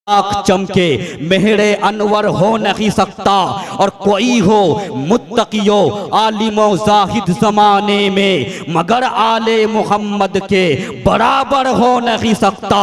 आँख चमके मेहरे अनवर हो नहीं सकता और कोई हो मुत्तकियो आलिमो जाहिद जमाने में मगर आले मोहम्मद के बराबर हो नहीं सकता।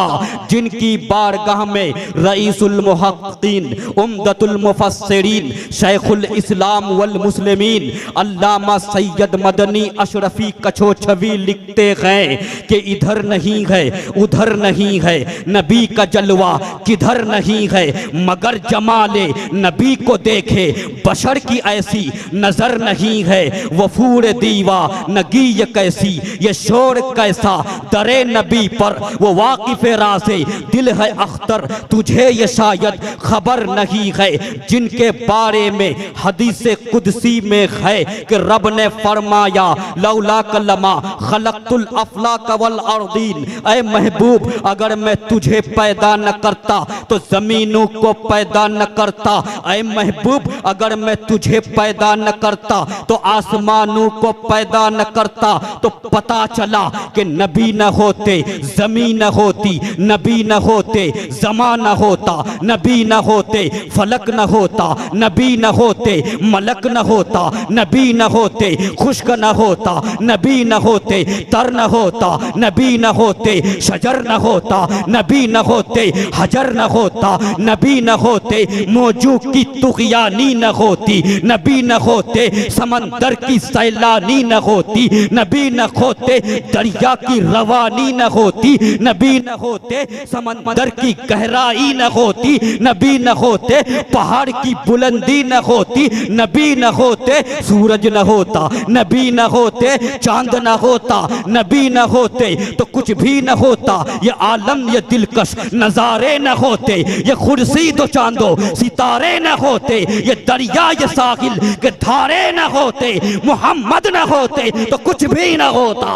जिनकी बारगाह में रईसुल मुहक्किकीन उम्दतुल मुफस्सिरीन शेखुल इस्लाम वल मुस्लिमीन अल्लामा सैयद मदनी अशरफी कछोछवी लिखते हैं कि इधर नहीं है उधर नहीं है नबी का जलवा किधर नहीं है मगर जमाले नबी को देखे बशर की ऐसी नजर नहीं है। वफूर दीवा नगी ये कैसी ये शोर कैसा दरे नबी पर वो वाकिफ राज़े दिल है अख्तर तुझे ये शायद खबर नहीं है। जिनके बारे में हदीस कुदसी में है कि रब ने फरमाया लौला कलमा खलक़तुल अफ़लाक वल अर्दीन, ऐ महबूब अगर मैं तुझे पैदा न करता तो जमीनों को पैदा न करता। ऐ महबूब अगर मैं तुझे पैदा न करता तो आसमानों को पैदा न करता। तो पता चला कि नबी न होते जमीन न होती, नबी न होते जमा न होता, नबी न होते फलक न होता, नबी न होते मलक न होता, नबी न होते खुश्क न होता, नबी न होते तर न होता, नबी न होते शजर न होता, नबी न होते हजर न होता, नबी न होते मौजू की तुग़यानी न होती, नबी न होते समंदर की सैलानी न होती, नबी न होते दरिया की रवानी न होती, नबी न होते समंदर की गहराई न होती, नबी न होते पहाड़ की बुलंदी न होती, नबी न होते सूरज न होता, नबी न होते चांद न होता, नबी न होते तो कुछ भी न होता। ये आलम ये दिलकश नजारे न होते, ये खुर्सी दो चांदो सितारे न होते, ये दरिया ये साहिल के धारे न होते, मोहम्मद न होते तो कुछ भी न होता।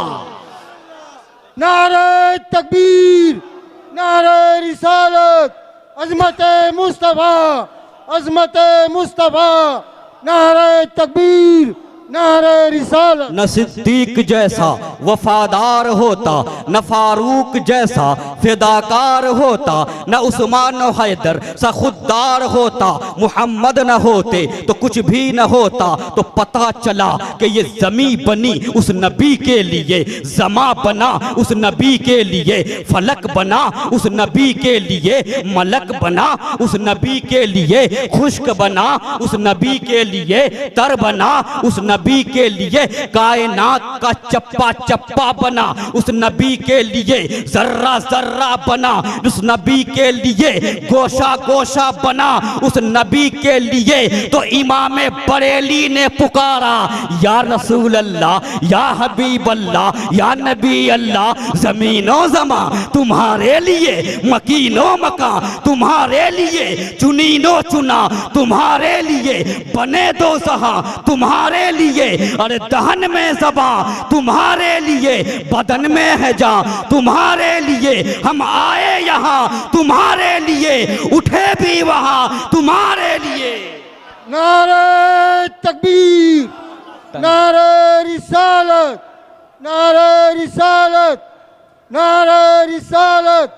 नारे तकबीर, नारे रिसालत, अज़मत मुस्तफ़ा, अज़मत मुस्तफ़ा, नारे तकबीर, नारे रिसालत। न सिद्दीक जैसा वफादार होता, न फारूक जैसा फिदाकार होता, न उस्मान हैदर सा खुददार होता, मुहम्मद न होते तो कुछ भी न होता। तो पता चला कि ये ज़मी बनी उस नबी के लिए, ज़मा बना उस नबी के लिए, फलक बना उस नबी के लिए, मलक बना उस नबी के लिए, खुश्क बना उस नबी के लिए, तर बना उस नबी के लिए, कायनात का चप्पा चप्पा बना उस नबी के लिए, जर्रा जर्रा बना उस नबी के लिए, गोशा गोशा बना उस नबी के लिए। तो इमाम बरेली ने पुकारा या रसूल अल्लाह या हबीब अल्लाह या नबी अल्लाह, जमीनो जमा तुम्हारे लिए, मकीनो मका तुम्हारे लिए, चुनीनो चुना तुम्हारे लिए, बने दो जहां तुम्हारे लिए, अरे दहन में ज़बा तुम्हारे लिए, बदन में है जान तुम्हारे लिए। हम आए यहाँ तुम्हारे लिए, उठे भी वहाँ तुम्हारे लिए। नारे तकबीर, नारे रिसालत, नारे रिसालत, नारे रिसालत,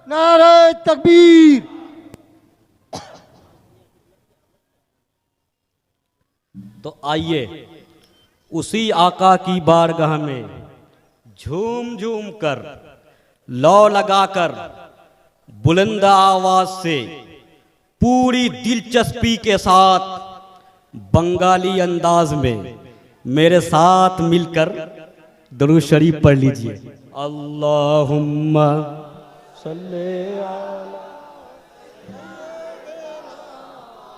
नारे तकबीर। तो आइए उसी आका की बारगाह में झूम झूम कर लौ लगाकर बुलंद आवाज से पूरी दिलचस्पी के साथ बंगाली अंदाज में मेरे साथ मिलकर दरूद शरीफ पढ़ लीजिए। अल्लाहुम्मा सल्ले अला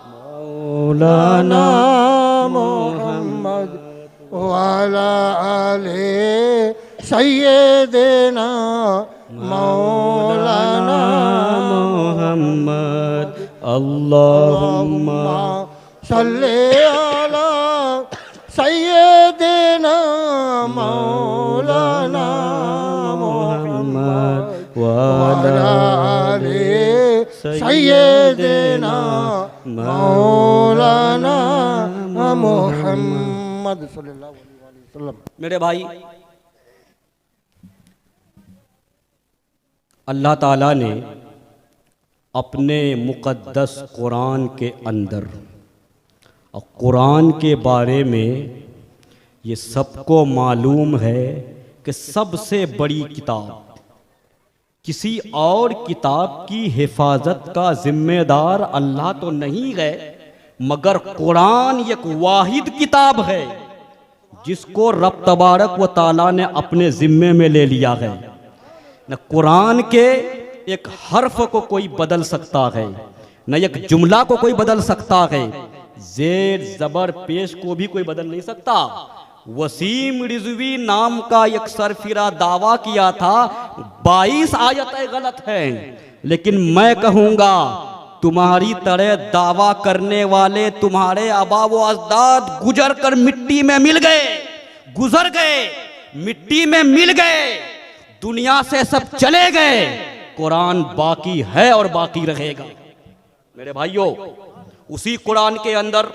मौलाना मोहम्मद वाला आले सैयदना मौलाना मोहम्मद। अल्लाहुम्मा सल्ले अला सैयदना मौलाना मोहम्मद वाला आले सैयदना मौलाना मोहम्मद सल्लल्लाहु अलैहि वसल्लम। मेरे भाई, अल्लाह ताला ने अपने मुक़द्दस कुरान के अंदर, और कुरान के बारे में ये सबको मालूम है कि सबसे बड़ी किताब, किसी और किताब की हिफाजत का जिम्मेदार अल्लाह तो नहीं है, मगर कुरान एक वाहिद किताब है जिसको रब तबारक व ताला ने अपने जिम्मे में ले लिया है। न कुरान के एक हर्फ को कोई बदल सकता है, न एक जुमला को कोई बदल सकता है, जेर जबर पेश को भी कोई बदल नहीं सकता। वसीम रिजवी नाम का एक सरफिरा दावा किया था 22 आयतें गलत हैं, लेकिन मैं कहूंगा तुम्हारी तरह दावा करने वाले तुम्हारे आबा व अजदाद गुजर कर मिट्टी में मिल गए, गुजर गए, मिट्टी में मिल गए, दुनिया से सब चले गए, कुरान बाकी है और बाकी रहेगा। मेरे भाइयों, उसी कुरान के अंदर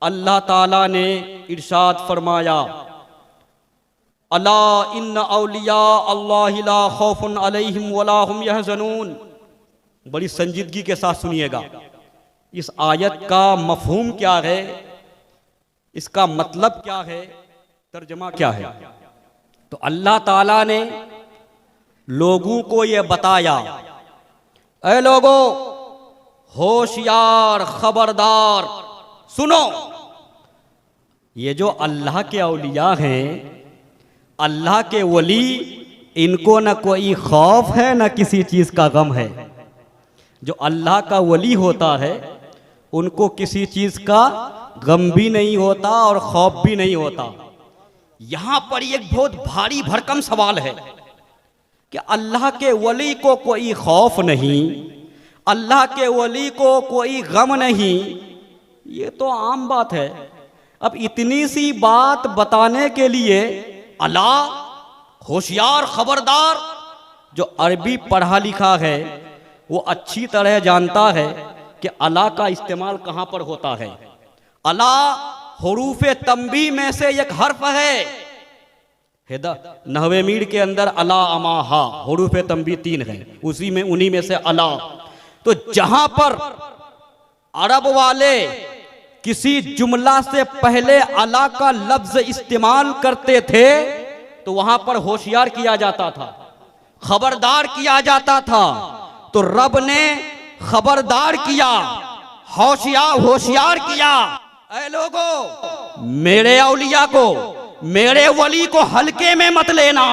अल्लाह ताला ने इरशाद फरमाया, अला इन्ना औलिया अल्लाहि ला खौफुन अलैहिम वला हुम यहज़नून। बड़ी संजीदगी के साथ सुनिएगा, इस आयत का मफहूम क्या है, इसका मतलब क्या है, तर्जमा क्या है। तो अल्लाह ताला ने लोगों को यह बताया, ऐ लोगों होशियार खबरदार सुनो, ये जो अल्लाह के औलिया हैं, अल्लाह के वली, इनको न कोई खौफ है न किसी चीज़ का गम है। जो अल्लाह का वली होता है उनको किसी चीज़ का गम भी नहीं होता और खौफ भी नहीं होता। यहाँ पर एक बहुत भारी भरकम सवाल है कि अल्लाह के वली को कोई खौफ नहीं, अल्लाह के वली को कोई गम नहीं, ये तो आम बात है। अब इतनी सी बात बताने के लिए अला होशियार खबरदार, जो अरबी पढ़ा लिखा है वो अच्छी तरह जानता है कि अला का इस्तेमाल कहाँ पर होता है। अला हुरूफे तंबी में से एक हर्फ है। नहवे मीर के अंदर अला अमा हा हुरूफे तंबी 3 है, उसी में उन्हीं में से अला। तो जहां पर अरब वाले किसी जुमला से पहले अला का लफ्ज इस्तेमाल करते थे तो वहां पर होशियार किया जाता था, खबरदार किया जाता था। तो रब ने खबरदार किया, होशियार किया, ऐ लोगों मेरे औलिया को, मेरे वली को हल्के में मत लेना,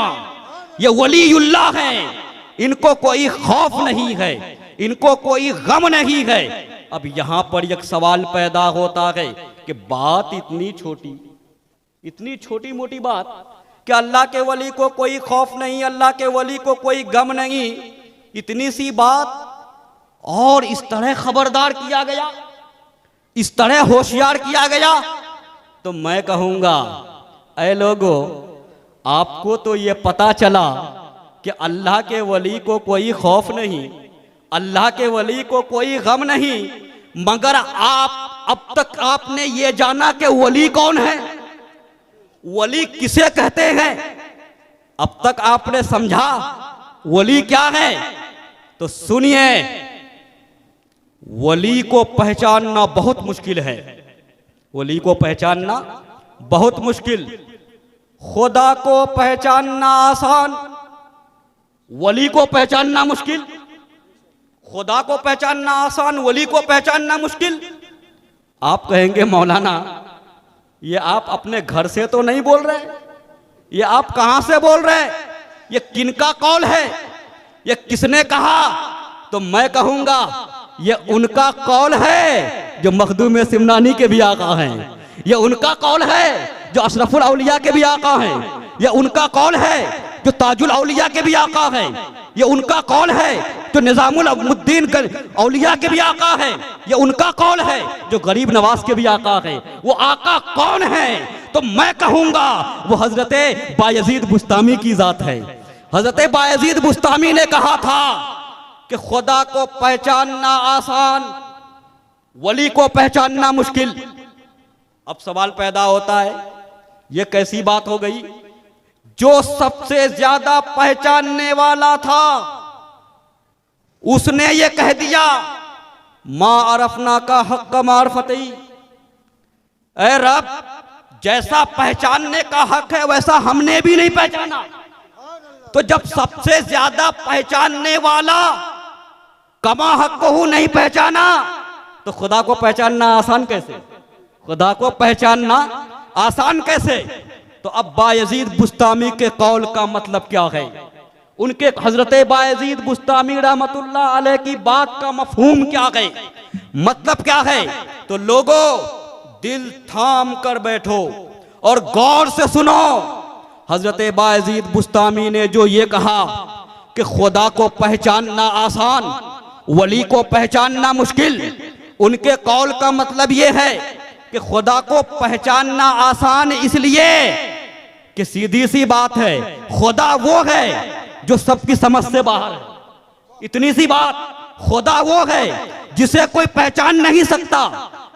ये वलीउल्लाह हैं, इनको कोई खौफ नहीं है, इनको कोई गम नहीं है। अब यहां पर एक सवाल पैदा होता है कि बात इतनी छोटी मोटी बात कि अल्लाह के वली को कोई खौफ नहीं, अल्लाह के वली को कोई गम नहीं, इतनी सी बात और इस तरह खबरदार किया गया, इस तरह होशियार किया गया। तो मैं कहूंगा, ऐ लोगों आपको तो ये पता चला कि अल्लाह के वली को कोई खौफ नहीं, अल्लाह के वली को कोई गम नहीं, मगर आप अब तक आपने ये जाना कि वली कौन है, वली किसे कहते हैं, अब तक आपने समझा वली क्या है। तो सुनिए, वली को पहचानना बहुत मुश्किल है, वली को पहचानना बहुत मुश्किल। खुदा को पहचानना आसान, वली को पहचानना मुश्किल। खुदा को पहचानना आसान, वली को पहचानना मुश्किल। आप कहेंगे मौलाना ये आप अपने घर से तो नहीं बोल रहे, ये आप कहां से बोल रहे, ये किनका कौल है, ये किसने कहा। तो मैं कहूंगा ये उनका कौल है जो मखदूम सिमनानी के भी आका हैं, ये उनका कौल है जो अशरफुल औलिया के भी आका हैं, ये उनका कौल है जो ताजुल औलिया के भी आका हैं, ये उनका कौल है जो निजामुल मुद्दीन औलिया के भी आका है, ये उनका कौल है जो गरीब नवाज के भी आका है। वो आका कौन है? तो मैं कहूंगा वो हजरत बायजीद बुस्तामी की जात है। हजरत बायजीद बुस्तामी ने कहा था कि खुदा को पहचानना आसान, वली को पहचानना मुश्किल। अब सवाल पैदा होता है, ये कैसी बात हो गई? जो सबसे ज्यादा पहचानने वाला था उसने ये कह दिया माँ अरफना का हक मारफती, ऐ रब जैसा पहचानने का हक है वैसा हमने भी नहीं पहचाना। तो जब सबसे ज्यादा पहचानने वाला कमा हक को नहीं पहचाना तो खुदा को पहचानना आसान कैसे? खुदा को पहचानना आसान कैसे? तो अब बायजीद बुस्तामी के कौल का मतलब क्या है? उनके हजरत बायजीद बुस्तामी रहमतुल्लाह अलैह की बात का मफहूम क्या है, मतलब क्या है? तो लोगों दिल थाम कर बैठो और गौर से सुनो। हजरत बायजीद बुस्तामी ने जो ये कहा कि खुदा को पहचानना आसान, वली को पहचानना मुश्किल, उनके कौल का मतलब ये है कि खुदा को पहचानना आसान इसलिए कि सीधी सी बात है, खुदा वो है जो सबकी समझ से बाहर है। इतनी सी बात, खुदा वो है जिसे कोई पहचान नहीं सकता,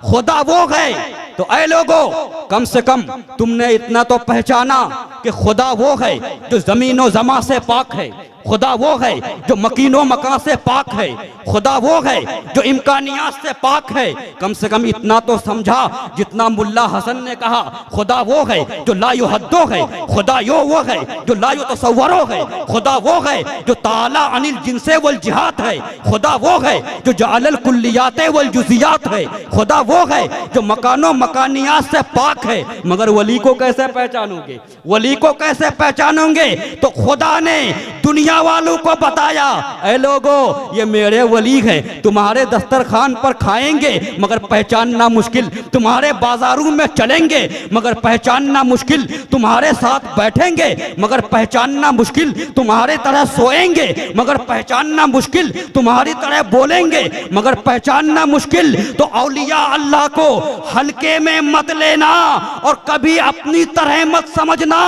खुदा वो है। तो ऐ लोगों, कम से कम तुमने इतना तो पहचाना कि खुदा वो है जो जमीनों जमा से पाक है, खुदा वो है जो मकीनों मकान से पाक है, खुदा वो है जो इम्कानियात से पाक है। कम से कम इतना तो समझा जितना मुल्ला हसन ने कहा, खुदा वो है जो ला युहद्दो है, खुदा यो वो है जो ला युतसव्वरो है, खुदा वो है जो ताला अनिल जिनसे वल जिहाद है, खुदा वो है जो जालल कुल्लियाते वल जुजियात है, खुदा वो है जो मकानों मकानियात से पाक है। मगर वली को कैसे पहचानोगे? वली को कैसे पहचानोगे? तो खुदा ने दुनिया वालों को बताया, ऐ लोगों ये मेरे वली है, तुम्हारे दस्तरखान पर खाएंगे मगर पहचानना मुश्किल, तुम्हारे बाजारों में चलेंगे मगर पहचानना मुश्किल, तुम्हारे साथ बैठेंगे मगर पहचानना मुश्किल, तुम्हारे तरह सोएंगे मगर पहचानना मुश्किल, तुम्हारी तरह बोलेंगे मगर पहचानना मुश्किल। तो औलिया अल्लाह को हल्के में मत लेना और कभी अपनी तरह मत समझना।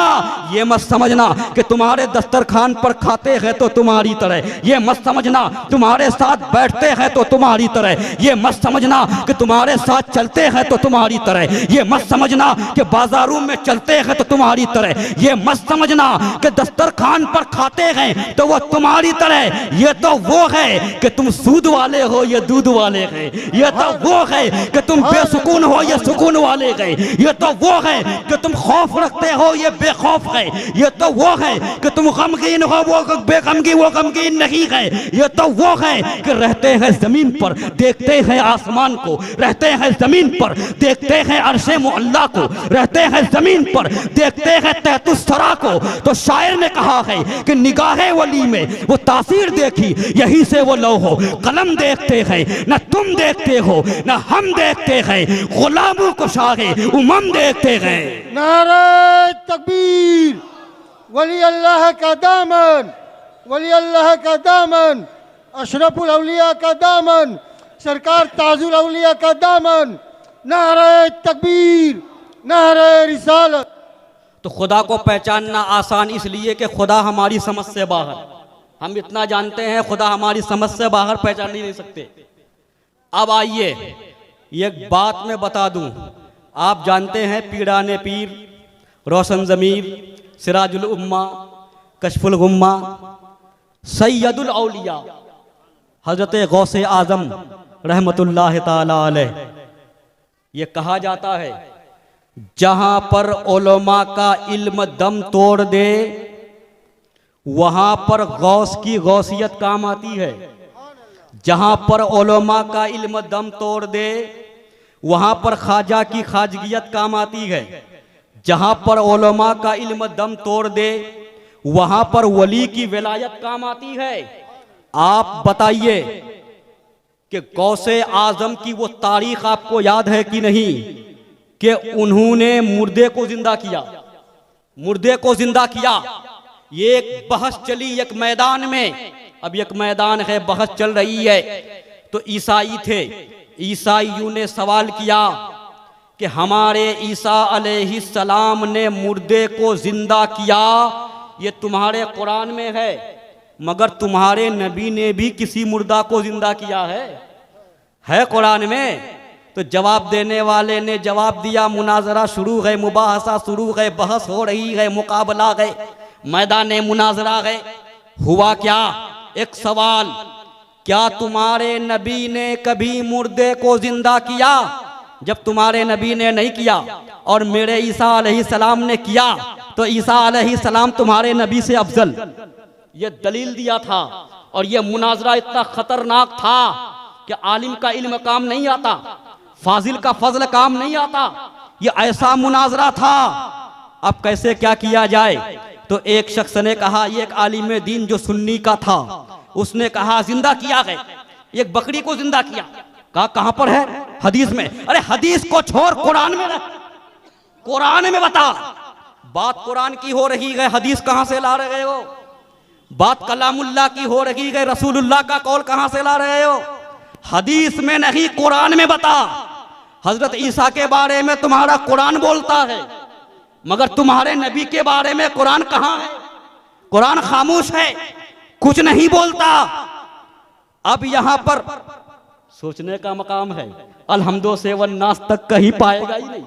ये मत समझना कि तुम्हारे दस्तरखान पर खाते हैं तो तुम्हारी तरह, ये मत समझना तुम्हारे साथ बैठते हैं तो तुम्हारी तरह, ये मत समझना कि तुम्हारे साथ चलते हैं तो तुम्हारी तरह, ये मत समझना कि बाजारों में चलते हैं तो तुम्हारी तरह, ये मत समझना कि दस्तरखान पर खाते हैं तो वो तुम्हारी तरह। ये तो वो है कि तुम सूद वाले हो, ये दूध वाले हैं। ये तो वो है कि तुम बेसुकून हो, ये सुकून वाले हैं। ये तो वो है कि तुम खौफ रखते हो, ये बेखौफ है। ये तो वो है कि तुम गमगीन हो, वो बेगमगी वो गमगीन नहीं है। ये तो वो है कि रहते हैं जमीन पर देखते हैं आसमान को, रहते हैं जमीन पर देखते हैं अर्शे मुअल्ला को, रहते हैं जमीन पर देखते हैं तहतुस सरा को। तो शायर ने कहा है कि निगाहे वली में वो तासीर देखी, यहीं से वो लौहो कलम देखते हैं, न तुम देखते हो न हम देखते हैं, गुलामों को शाहे उमम देखते हैं। नारे तकबीर, वली अल्लाह का दामन, वली अल्लाह का दामन, अशरफुल औलिया का दामन, सरकार ताजुल औलिया का दामन। नारे तकबीर, नारे रिसालत। तो खुदा को पहचानना आसान इसलिए कि खुदा हमारी समझ से बाहर, हम इतना जानते हैं खुदा हमारी समझ से बाहर पहचान नहीं सकते। अब आइए एक बात मैं बता दूं, आप जानते हैं पीराने पीर, रोशन ज़मीर, सिराजुल उम्मा, कशफुल गुम्मा, सैयदुल औलिया हजरत गौसे आजम रहमतुल्लाह ताला अलैह, ये कहा जाता है जहां पर उलमा का इल्म दम तोड़ दे वहां पर गौस की गौसियत काम आती है। जहां पर उलमा का इल्म दम तोड़ दे वहां पर ख्वाजा की ख्वाजगियत काम आती है। जहां पर उलमा का इल्म दम तोड़ दे वहां पर वली की विलायत काम आती है। आप बताइए कि गौसे आजम की वो तारीख आपको याद है कि नहीं कि उन्होंने मुर्दे को जिंदा किया, मुर्दे को जिंदा किया। ये एक बहस चली एक मैदान में, अब एक मैदान है बहस चल रही है। तो ईसाई थे, ईसाइयों ने सवाल किया कि हमारे ईसा अलैहिस्सलाम ने मुर्दे को जिंदा किया, ये तुम्हारे कुरान में है, मगर तुम्हारे नबी ने भी किसी मुर्दा को जिंदा किया है कुरान में। तो जवाब देने वाले ने जवाब दिया, मुनाजरा शुरू है, मुबाहसा शुरू है, बहस हो रही है, मुकाबला है, मैदान मुनाजरा है। हुआ क्या, एक सवाल क्या तुम्हारे नबी ने कभी मुर्दे को जिंदा किया? जब तुम्हारे नबी ने नहीं किया और मेरे ईसा अलैहिस्सलाम ने किया, तो ईसा अलैहिस्सलाम तुम्हारे नबी से अफजल। ये दलील दिया था। और ये मुनाजरा इतना खतरनाक था कि आलिम का इल्म काम नहीं आता, फाजिल का फजल काम नहीं आता। ये ऐसा मुनाजरा था। अब कैसे क्या किया जाए? तो एक शख्स ने कहा, ये एक आलिम दीन जो सुन्नी का था, उसने कहा जिंदा किया है, एक बकरी को जिंदा किया। कहा कहां पर है? हदीस में। अरे हदीस को छोड़, कुरान में, कुरान में बता। बात कुरान की हो रही है, हदीस कहां से ला रहे हो? बात कलामुल्लाह की हो रही है, रसूलुल्लाह का कौल कहां से ला रहे हो? हदीस में नहीं, कुरान में बता। हजरत ईसा के बारे में तुम्हारा कुरान बोलता है, मगर तुम्हारे नबी के बारे में कुरान कहां है? कुरान खामोश है, कुछ नहीं बोलता। अब यहां पर सोचने का मकाम है। अलहम्दो से वन्नास तक कहीं पाएगा ही नहीं,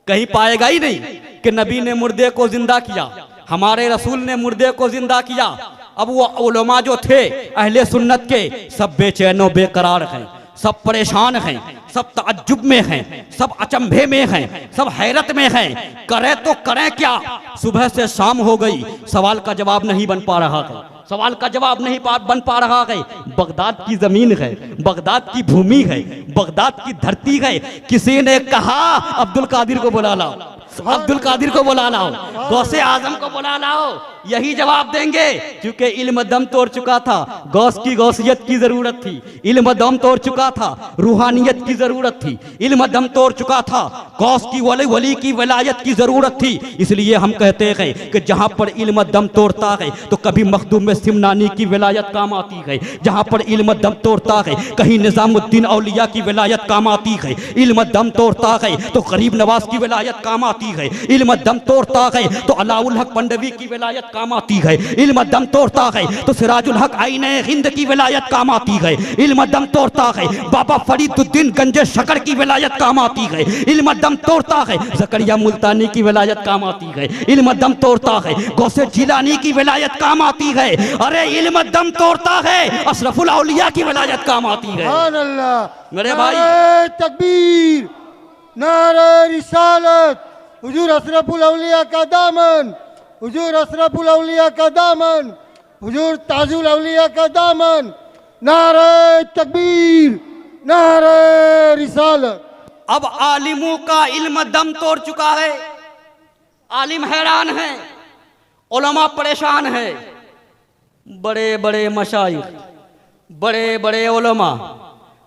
कहीं पाएगा ही नहीं कि नबी ने मुर्दे को जिंदा किया, हमारे रसूल ने मुर्दे को जिंदा किया। अब वो उलमा जो थे अहले सुन्नत के, सब बेचैनो बेकरार हैं, सब परेशान हैं, सब तअज्जुब में हैं, सब अचंभे में हैं, सब हैरत में हैं। करें तो करें क्या? सुबह से शाम हो गई, सवाल का जवाब नहीं बन पा रहा है, सवाल का जवाब नहीं बन पा रहा है। बगदाद की जमीन है, बगदाद की भूमि है, बगदाद की धरती है। किसी ने कहा अब्दुल कादिर को बुला लाओ, अब्दुल कादिर को बुला लाओ, गौसे आजम को बुला लाओ, यही जवाब देंगे। क्योंकि इल्म दम तोड़ चुका था, गौस की गौसियत की जरूरत थी, इल्म दम तोड़ चुका था, रूहानियत की जरूरत थी, इल्म दम तोड़ चुका था, गौस की वली की वलायत की जरूरत थी। इसलिए हम कहते हैं कि जहां पर इल्म दम तोड़ता है तो कभी मखदूम सिमनानी की वलायत काम आती है, जहां पर इल्म दम तोड़ता है कहीं निजामुद्दीन औलिया की वलायत काम आती है, इल्म दम तोड़ता है तो गरीब नवाज की वलायत काम आती है, इल्म दम तोड़ता है तो अलाउल हक पंडवी की वलायत काम आती है, इल्म दम तोड़ता है तो सिराजुल हक आईने हिंद की वलायत काम आती है, इल्म दम तोड़ता है बाबा फरीदुद्दीन गंजे शकर की वलायत काम आती है, इल्म दम तोड़ता है जकरिया मुल्तानी की वलायत काम आती है, इल्म दम तोड़ता है गौसे जिलानी की वलायत काम आती है। अरे इल्म दम तोड़ता है अशरफुल औलिया की वलायत काम आती है। सुभान अल्लाह। मेरे भाई, नारे तकबीर, नारे रिसालत, हुजूर अशरफुल औलिया का दामन, हुजूर अशरफुल औलिया का दामन, हुजूर ताजुल औलिया का दामन। नारे तकबीर, नारे रिसालत। अब आलिमों का इल्म दम तोड़ चुका है, आलिम हैरान हैं, उलमा परेशान है। बड़े बड़े मशाइख, बड़े बड़े उलमा,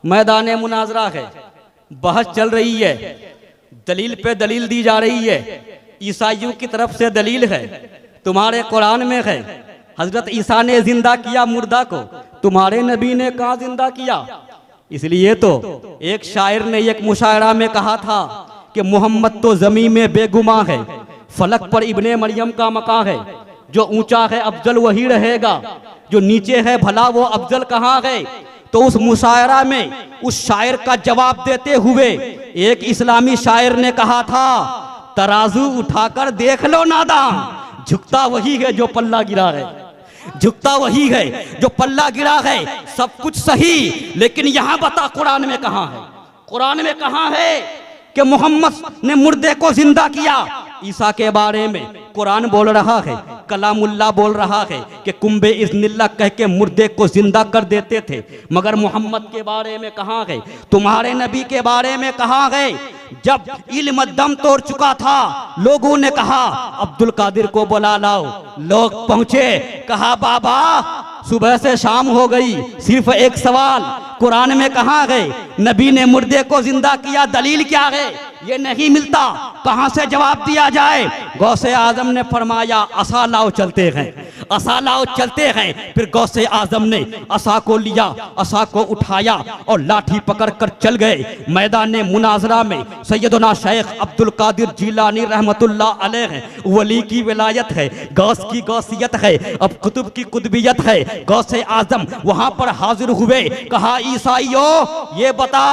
मैदान मुनाजरा है, बहस चल रही है, दलील पे दलील दी जा रही है। ईसाइयों की तरफ से दलील है, तुम्हारे कुरान में है हजरत ईसा ने जिंदा किया मुर्दा को, तुम्हारे नबी ने कहा जिंदा किया। इसलिए तो एक शायर ने एक मुशायरा में कहा था कि मोहम्मद तो जमीन में बेगुमा है, फलक पर इब्ने मरियम का मकां है, जो ऊंचा है अफजल वही रहेगा, जो नीचे है भला वो अफजल कहाँ है। तो उस मुशायरा में उस शायर का जवाब देते हुए एक इस्लामी शायर ने कहा था, तराजू उठाकर देख लो नादान, झुकता वही है जो पल्ला गिरा है, झुकता वही है जो पल्ला गिरा है। सब कुछ सही, लेकिन यहां बता कुरान में कहां है? कुरान में कहां है कि मोहम्मद ने मुर्दे को जिंदा किया? ईसा के बारे में कुरान बोल रहा है, कलामुल्लाह बोल रहा है कि कुंबे इज़्निल्लाह कह के मुर्दे को जिंदा कर देते थे। मगर मोहम्मद के बारे में कहां है? तुम्हारे नबी के बारे में कहां है? जब इल्म दम तोड़ चुका था, लोगों ने कहा अब्दुल कादिर को बुला लाओ। लोग पहुंचे, कहा बाबा सुबह से शाम हो गई, सिर्फ एक सवाल, कुरान में कहां गए? नबी ने मुर्दे को जिंदा किया, दलील क्या है? ये नहीं मिलता, कहां से जवाब दिया जाए? गौसे आजम ने फरमाया असा लाओ चलते हैं, असा लाओ चलते हैं। फिर गौसे आजम ने असा को लिया, असा को उठाया और लाठी पकड़ कर चल गए। मैदान मुनाजरा में सैयदना शेख अब्दुल कादिर जिलानी रहमतुल्लाह अलैह वली की विलायत है, गौस की गौसियत है, अब कुतुब की कुतुबियत है। गौसे आजम वहां पर हाजिर हुए, कहा ईसाइयों ये बता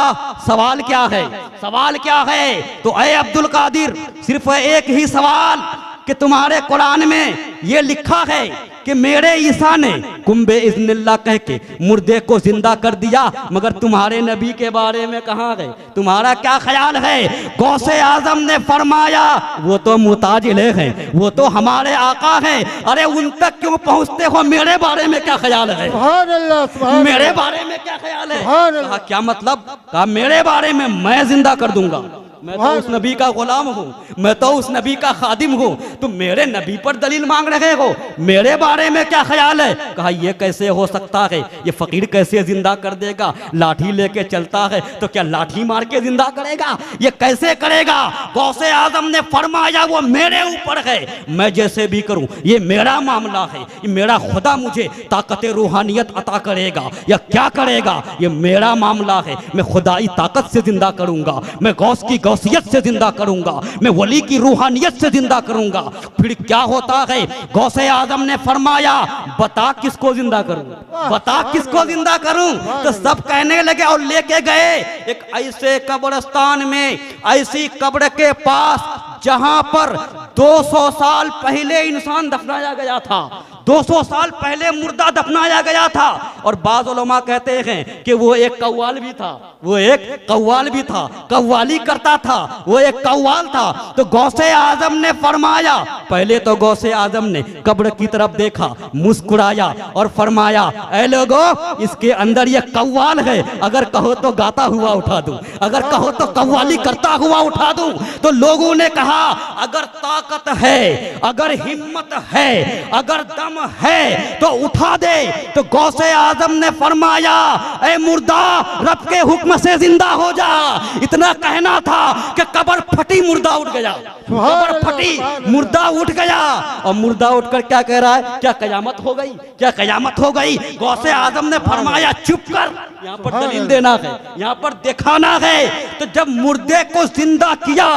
सवाल क्या है? सवाल क्या है? तो ऐ अब्दुल कादिर सिर्फ एक ही सवाल कि तुम्हारे कुरान में ये लिखा है कि मेरे ईसा ने कुंबे इज़्निल्लाह कह के मुर्दे को जिंदा कर दिया, मगर तुम्हारे नबी के बारे में कहाँ गए? तुम्हारा क्या ख्याल है? गौसे आजम ने फरमाया वो तो मुताज इलैह हैं, वो तो हमारे आका हैं, अरे उन तक क्यों पहुंचते हो? मेरे बारे में क्या ख्याल है? सुभान अल्लाह, सुभान मेरे अल्लाह। बारे में क्या ख्याल है? सुभान अल्लाह। कहा क्या मतलब? कहा मेरे बारे में मैं जिंदा कर दूंगा, मैं तो उस नबी का गुलाम हूँ, मैं तो उस नबी का खादिम हूँ, तुम मेरे नबी पर दलील मांग रहे हो, मेरे बारे में क्या ख्याल है? कहा ये कैसे हो सकता है? ये फकीर कैसे जिंदा कर देगा? लाठी लेके चलता है तो क्या लाठी मार के जिंदा करेगा? ये कैसे करेगा? गौसे आजम ने फरमाया वो मेरे ऊपर है, मैं जैसे भी करूँ ये मेरा मामला है, ये मेरा खुदा मुझे ताकत रूहानियत अता करेगा या क्या करेगा ये मेरा मामला है, मैं खुदाई ताकत से जिंदा करूंगा, मैं गौस की गौसियत से जिंदा करूंगा, मैं वली की रूहानियत से जिंदा करूंगा। फिर क्या होता है? गौसे आजम ने फरमाया बता किसको जिंदा करूं, बता किसको जिंदा करूं? तो सब कहने लगे और लेके गए एक ऐसे कब्रिस्तान में, ऐसी कब्र के पास जहां पर 200 साल पहले इंसान दफनाया गया था, 200 साल पहले मुर्दा दफनाया गया था। और बाज़ उलमा कहते हैं कि वो एक कव्वाल भी था, वो एक कव्वाल भी था, कव्वाली करता था, वो एक कव्वाल था। तो गौसे आजम ने फरमाया, पहले तो गौसे आजम ने कब्र की तरफ देखा, मुस्कुराया और फरमाया ऐ लोगो इसके अंदर ये कव्वाल है, अगर कहो तो गाता हुआ उठा दूं, अगर कहो तो कव्वाली करता हुआ उठा दूं। तो लोगों ने कहा अगर ताकत है, अगर हिम्मत है, अगर दम है तो उठा दे। तो गौसे आजम ने फरमाया ऐ मुर्दा रब के हुक्म से जिंदा हो जा। इतना कहना था कि कब्र फटी, मुर्दा उठ गया, कब्र फटी, मुर्दा उठ गया। और मुर्दा उठकर क्या कह रहा है? क्या कयामत हो गई, क्या कयामत हो गई? गौसे आजम ने फरमाया चुप कर, यहाँ पर दलील देना है, यहाँ पर दिखाना है। तो जब मुर्दे को जिंदा किया,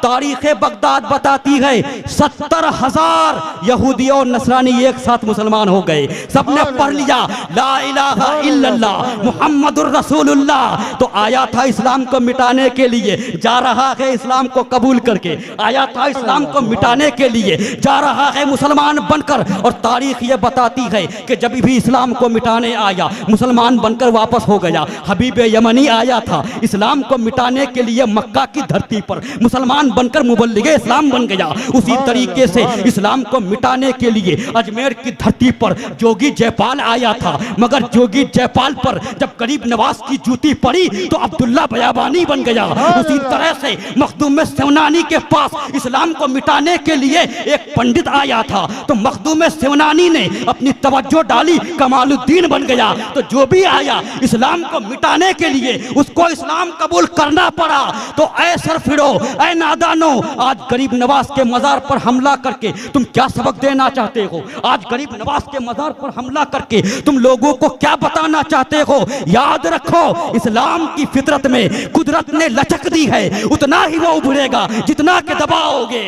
तारीख बगदाद बताती है 70,000 यहूदी और नसरानी एक साथ मुसलमान हो गए, सबने पढ़ लिया ला इलाहा इल्लल्लाह मुहम्मदुर रसूलुल्लाह। तो आया था इस्लाम को मिटाने के लिए, जा रहा है इस्लाम को कबूल करके, आया था इस्लाम को मिटाने के लिए, जा रहा है मुसलमान बनकर। और तारीख ये बताती है कि जब भी इस्लाम को मिटाने आया, मुसलमान बनकर वापस हो गया। हबीब यमनी आया था इस्लाम को मिटाने के लिए, मक्का की धरती पर मुसलमान बनकर मुबल्लिगे इस्लाम बन गया। उसी तरीके से इस्लाम को मिटाने के लिए अजमेर की धरती पर जोगी जयपाल आया था, मगर जोगी जयपाल पर जब गरीब नवाज की जूती पड़ी तो अब्दुल्ला बयाबानी बन गया। उसी तरह से मखदूम सेवनानी के पास इस्लाम को मिटाने के लिए एक पंडित आया था, तो मखदूम सेवनानी ने अपनी तवज्जो डाली, कमालुद्दीन बन गया। तो जो भी आया इस्लाम को मिटाने के लिए उसको इस्लाम कबूल करना पड़ा। तो ऐ सरफिरो, ऐ नादानो, आज गरीब नवाज के मजार पर हमला करके तुम क्या सबक देना चाहते हो? आज गरीब नवाज के मजार पर हमला करके तुम लोगों को क्या बताना चाहते हो? याद रखो इस्लाम की फितरत में कुदरत ने लचक दी है, उतना ही वो उभरेगा जितना के दबाओगे।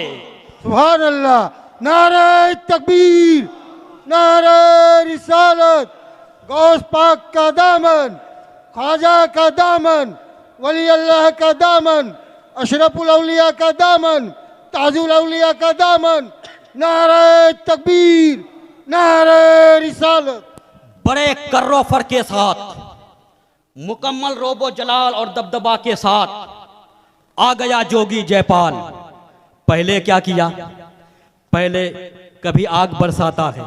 सुभान अल्लाह, नारे तकबीर, नारे रिसालत, गौस पाक का दामन, ख्वाजा का दामन, वली अल्लाह का दामन, अशरफुल औलिया का दामन, ताजुल औलिया का दामन, नारे तकबीर, नारे रिसालत। बड़े कर्रोफर के साथ, मुकम्मल रोबो जलाल और दबदबा के साथ आ गया जोगी जयपाल। पहले क्या किया? पहले कभी आग बरसाता है,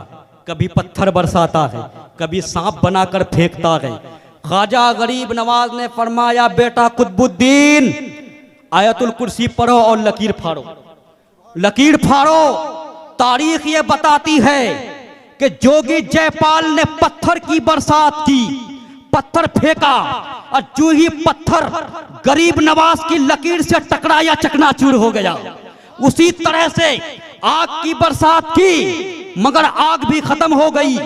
कभी पत्थर बरसाता है, कभी सांप बनाकर फेंकता है। ख्वाजा गरीब नवाज ने फरमाया बेटा कुतुबुद्दीन आयतुल कुर्सी पढ़ो और लकीर फाड़ो, लकीर फाड़ो। तारीख ये बताती है कि जोगी जयपाल ने पत्थर की बरसात की, पत्थर फेंका और जो ही पत्थर गरीब नवाज की लकीर से टकराया चकनाचूर हो गया। उसी तरह से आग की बरसात की, मगर आग भी खत्म हो गई।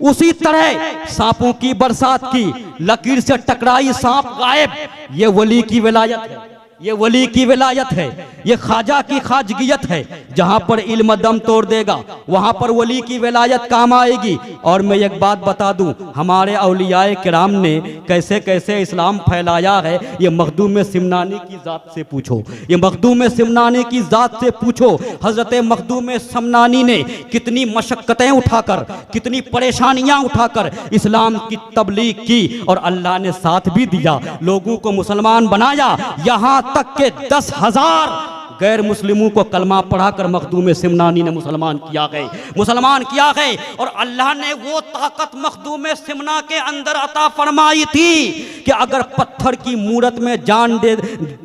उसी तरह सांपों की बरसात की, लकीर से टकराई, सांप गायब। ये वली की विलायत है, ये वली की विलायत है, ये ख्वाजा की खाजगियत है। जहां पर इल्म दम तोड़ देगा वहां पर वली की विलायत काम आएगी। और मैं एक बात बता दूं, हमारे औलियाए किराम ने कैसे कैसे इस्लाम फैलाया है, ये मखदूम सिमनानी की ज़ात से पूछो, ये मखदूम सिमनानी की ज़ात से पूछो। हज़रत मखदूम सिमनानी ने कितनी मशक्क़तें उठाकर, कितनी परेशानियां उठाकर इस्लाम की तबलीग की, और अल्लाह ने साथ भी दिया, लोगों को मुसलमान बनाया। यहाँ तक के 10,000 गैर मुस्लिमों को कलमा पढ़ाकर मखदूम सिमनानी ने मुसलमान किया गए। और अल्लाह ने वो ताकत मखदूम सिमना के अंदर अता फरमाई थी कि अगर पत्थर की मूरत में जान दे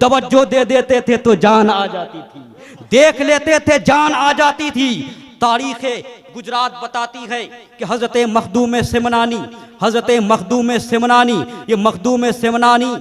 तवज्जो दे देते थे तो जान आ जाती थी, देख लेते थे जान आ जाती थी। तारीख़ गुजरात बताती है कि हज़रत मखदूम सिमनानी, ये मखदूम सिमनानी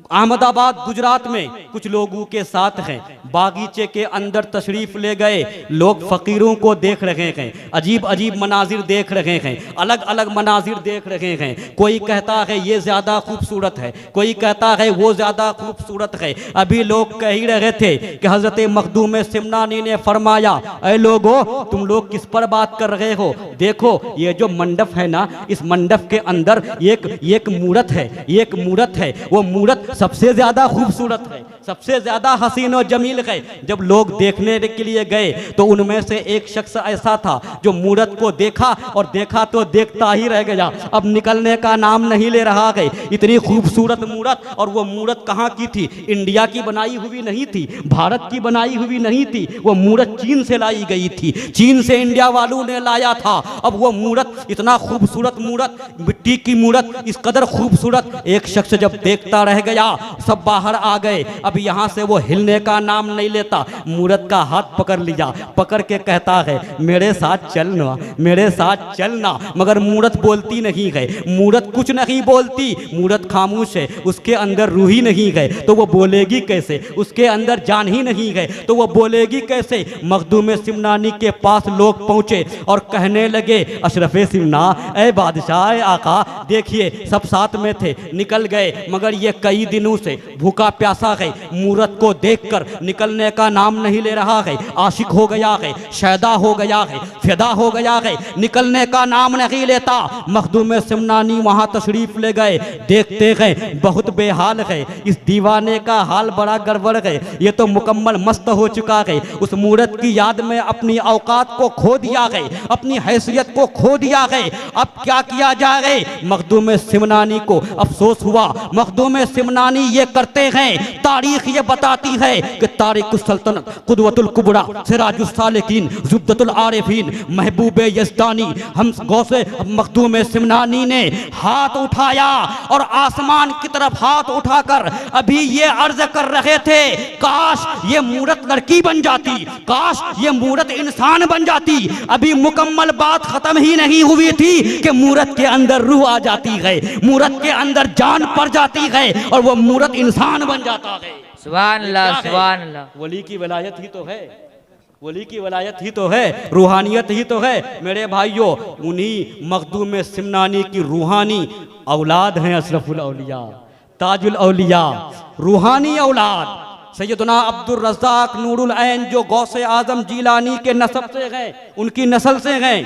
अहमदाबाद गुजरात में कुछ लोगों के साथ हैं, बागीचे के अंदर तशरीफ ले गए। लोग फ़कीरों को देख रहे हैं, अजीब अजीब मनाजिर देख रहे हैं, अलग अलग मनाजिर देख रहे हैं। कोई कहता है ये ज़्यादा खूबसूरत है, कोई कहता है वो ज़्यादा खूबसूरत है। अभी लोग कह ही रहे थे कि हज़रत मखदूम सिमनानी ने फरमाया, ऐ लोगो तुम लोग किस पर बात कर रहे हो, देखो ये जो मंडप है ना, इस मंडप के अंदर एक मूरत है, वो मूरत सबसे ज्यादा खूबसूरत है, सबसे ज्यादा हसीन और जमील है। जब लोग देखने के लिए गए तो उनमें से एक शख्स ऐसा था जो मूरत को देखा और देखा तो देखता ही रह गया, अब निकलने का नाम नहीं ले रहा है। इतनी खूबसूरत मूरत, और वो मूरत कहाँ की थी? इंडिया की बनाई हुई नहीं थी, भारत की बनाई हुई नहीं थी, वो मूरत चीन से लाई गई थी, चीन से इंडिया वालों ने लाया था। अब वो मूरत, इतना खूबसूरत मूरत, मिट्टी की मूरत, इस कदर खूबसूरत, एक शख्स जब देखता रह गया, सब बाहर आ गए। अब यहाँ से वो हिलने का नाम नहीं लेता, मूरत का हाथ पकड़ लिया, पकड़ के कहता है मेरे साथ चलना, मेरे साथ चलना। मगर मूरत बोलती नहीं है, मूरत कुछ नहीं बोलती, मूरत खामोश है, उसके अंदर रूह ही नहीं है तो वो बोलेगी कैसे? उसके अंदर जान ही नहीं है तो वो बोलेगी कैसे? मखदूम सिमनानी के पास लोग पहुंचे और कहने लगे, अशरफ सिमना, ए बादशाह, ए आका, देखिए सब साथ में थे, निकल गए, मगर ये कई दिनों से भूखा प्यासा है, मूरत को देखकर निकलने का नाम नहीं ले रहा है, आशिक हो गया है, शैदा हो गया है, फिदा हो गया है, निकलने का नाम नहीं लेता। मखदूम सिमनानी वहाँ तशरीफ ले गए, देखते हैं बहुत बेहाल है, इस दीवाने का हाल बड़ा गड़बड़ है, ये तो मुकम्मल मस्त हो चुका है, उस मूरत की याद में अपनी औकात को खो दिया है, अपनी हैसियत को खो दिया है, अब क्या किया जाए? मखदूम सिमनानी को अफसोस हुआ। मखदूम सिमनानी ये करते हैं, तारीख ये बताती है कि तारिक सल्तनत, कुदवतुल कुबरा, सिराजुस सालिकीन, जुद्दतुल आरिफीन, महबूब यज़दानी, हम गौसे मखदूम सिमनानी ने हाथ उठाया और आसमान की तरफ हाथ उठाकर अभी ये अर्ज कर रहे थे, काश ये मूरत लड़की बन जाती, काश ये मूरत इंसान बन जाती। अभी मुकम्मल बात खत्म ही नहीं हुई थी कि मूरत के अंदर रूह आ जाती है, मूरत के अंदर जान पड़ जाती है और वो मूरत इंसान बन जाता है। सुभान अल्लाह, सुभान अल्लाह। वली की विलायत ही तो है, वली की विलायत ही तो है, रूहानियत ही तो है। मेरे भाइयों, उन्हीं मखदूम सिमनानी की रूहानी औलाद हैं अशरफुल औलिया, ताजुल औलिया, रूहानी औलाद सैयदना अब्दुल रज़्ज़ाक नूरुल ऐन, जो गौसे आज़म जीलानी के नस्ब से हैं, उनकी नस्ल से हैं,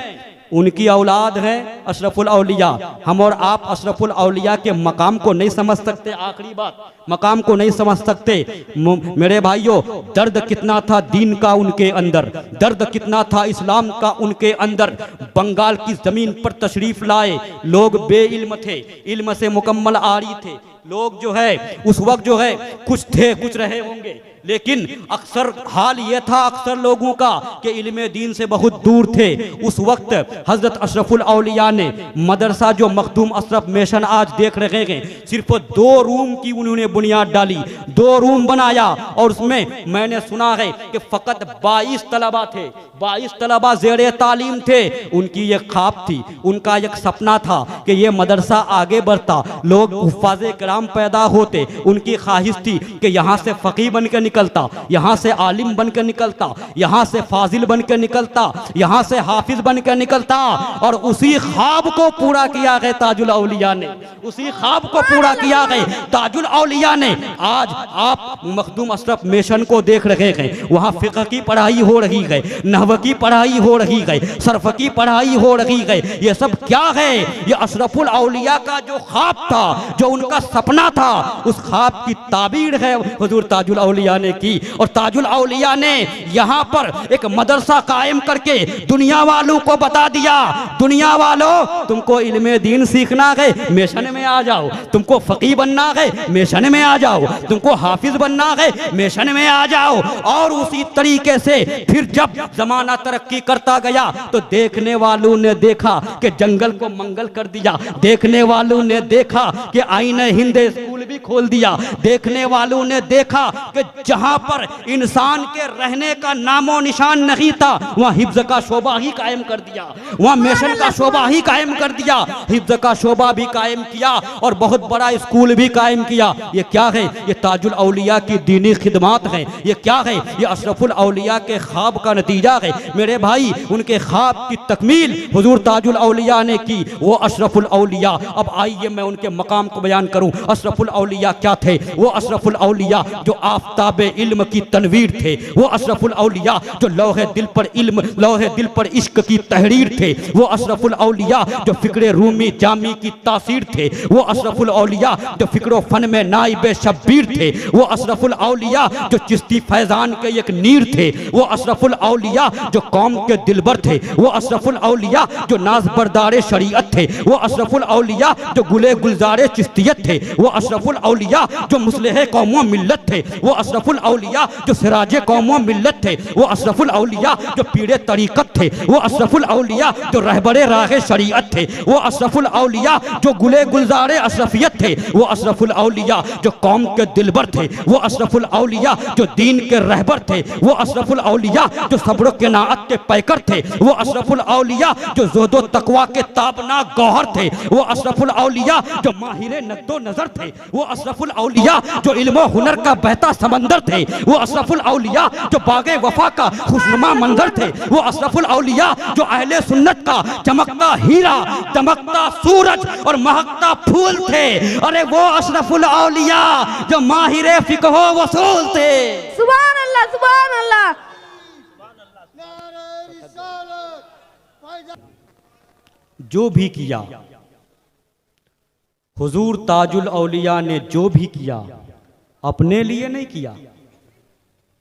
उनकी औलाद है अशरफुल औलिया। हम और आप अशरफुल औलिया के मकाम को नहीं समझ सकते, आखिरी बात, मकाम को नहीं समझ सकते। मेरे भाइयों, दर्द कितना था दीन का उनके अंदर, दर्द कितना था इस्लाम का उनके अंदर। बंगाल की ज़मीन पर तशरीफ़ लाए, लोग बेइल्म थे, इल्म से मुकम्मल आरी थे, लोग जो है उस वक्त जो है कुछ थे, कुछ रहे होंगे, लेकिन अक्सर हाल ये था अक्सर लोगों का कि इल्म दीन से बहुत दूर थे। उस वक्त हज़रत अशरफुल औलिया ने मदरसा जो मखदूम अशरफ मिशन आज देख रहे हैं, सिर्फ 2 रूम की उन्होंने बुनियाद डाली, 2 रूम बनाया, और उसमें मैंने सुना है कि फ़कत 22 तलबा थे, 22 तलबा ज़ेरे तालीम थे। उनकी एक ख्वाब थी, उनका एक सपना था कि ये मदरसा आगे बढ़ता, लोग हुफ़ाज़े किराम पैदा होते। उनकी ख्वाहिश थी कि यहाँ से फ़क़ीह बन के निकलता, यहाँ से आलिम बन के निकलता, यहाँ से फाजिल बन के निकलता, यहाँ से हाफिज बन के निकलता। और उसी ख्वाब को पूरा किया गया ताजुल औलिया ने, उसी ख्वाब को पूरा किया गया ताजुल औलिया ने। आज आप मखदूम अशरफ मिशन को देख रहे हैं, वहाँ फ़िक़्ह की पढ़ाई हो रही है, नहव की पढ़ाई हो रही है, सर्फ की पढ़ाई हो रही है। ये सब क्या है? ये अशरफुल औलिया का जो ख्वाब था, जो उनका सपना था, उस ख्वाब की ताबीर है हुजूर ताजुल औलिया ने की। और ताजुल औलिया ने यहाँ पर एक मदरसा कायम करके दुनिया वालों को बता दिया, दुनिया वालों तुमको इल्मे दीन सीखना है, मिशन में आ जाओ। तुमको फ़क़ीह बनना है, मिशन में आ जाओ। तुमको हाफिज बनना है, मिशन में आ जाओ। और उसी तरीके से फिर जब जमाना तरक्की करता गया तो देखने वालों ने देखा कि जंगल को मंगल कर दिया, देखने वालों ने देखा कि आईने हिंद स्कूल भी खोल दिया, देखने वालों ने देखा कि जहां पर इंसान के रहने का नामो निशान नहीं था, वहां हिफ्ज का शोबा ही कायम कर दिया, वहां मिशन का शोबा ही कायम कर दिया, हिफ्ज का शोबा भी कायम किया और बहुत बड़ा स्कूल भी कायम किया। ये क्या है? ये ताजुल औलिया की दीनी खिदमात है। ये क्या है? ये अशरफुल औलिया के ख्वाब का नतीजा है मेरे भाई। उनके ख्वाब की तकमील हुजूर ताजुल औलिया ने की, वो अशरफुल औलिया। अब आइए मैं उनके मकाम को बयान करूं। अशरफुल औलिया क्या थे? वो अशरफुल औलिया जो आफताब इल्म की तनवीर थे, वो अशरफुल औलिया जो लौहे दिल पर इल्म, लौहे दिल पर इश्क की तहरीर थे, वो अशरफुल औलिया जो फिक्र रूमी जामी की तासीर थे, वो अशरफुल औलिया जो फिक्र फन में नाइबे शब्बीर थे, वो अशरफुल औलिया जो चिश्ती फैजान के एक नीर थे, वो अशरफुल औलिया जो कौम के दिलबर थे, वो अशरफुल औलिया जो नाज बरदारे शरीयत थे, वो अशरफुल औलिया जो गुले गुलजारे चिश्तियत थे, वो अशरफुल औलिया जो मुस्लिह कौमों मिल्लत थे, वो अशरफुल औलिया जो सिराजे कौमों मिल्लत थे, वो अशरफुल औलिया जो पीरे तरीकत थे, वो अशरफुल औलिया जो रहबरे राहे शरीयत थे, वो अशरफुल औलिया जो गुले गुलजारे अशरफियत थे, वो अशरफुल औलिया जो कौम के दिलबर थे, वो अशरफुल औलिया जो दीन के रहबर थे, वो अशरफुल औलिया जो सब्र के नाअत के पैकर थे, वो अशरफुल औलिया जो ज़ोदो तकवा के ताबनाक गौहर थे, वो अशरफुल औलिया जो माहिर नद्दो नजर थे, वो अशरफुल औलिया जो इल्म हुनर का बहता समंदर थे, वो अशरफुल औलिया जो बागे वफा का खुशनुमा मंजर थे, वो अशरफुल औलिया जो अहले सुन्नत का चमकता हीरा, दमकता सूरज और महकता फूल थे। अरे वो अशरफुल औलिया जो माहिर फिक़्ह वसूल थे। सुभान अल्लाह, सुभान अल्लाह। नारे रिसालत, फायदा जो भी किया हुजूर ताजुल औलिया ने, जो भी किया अपने लिए नहीं किया,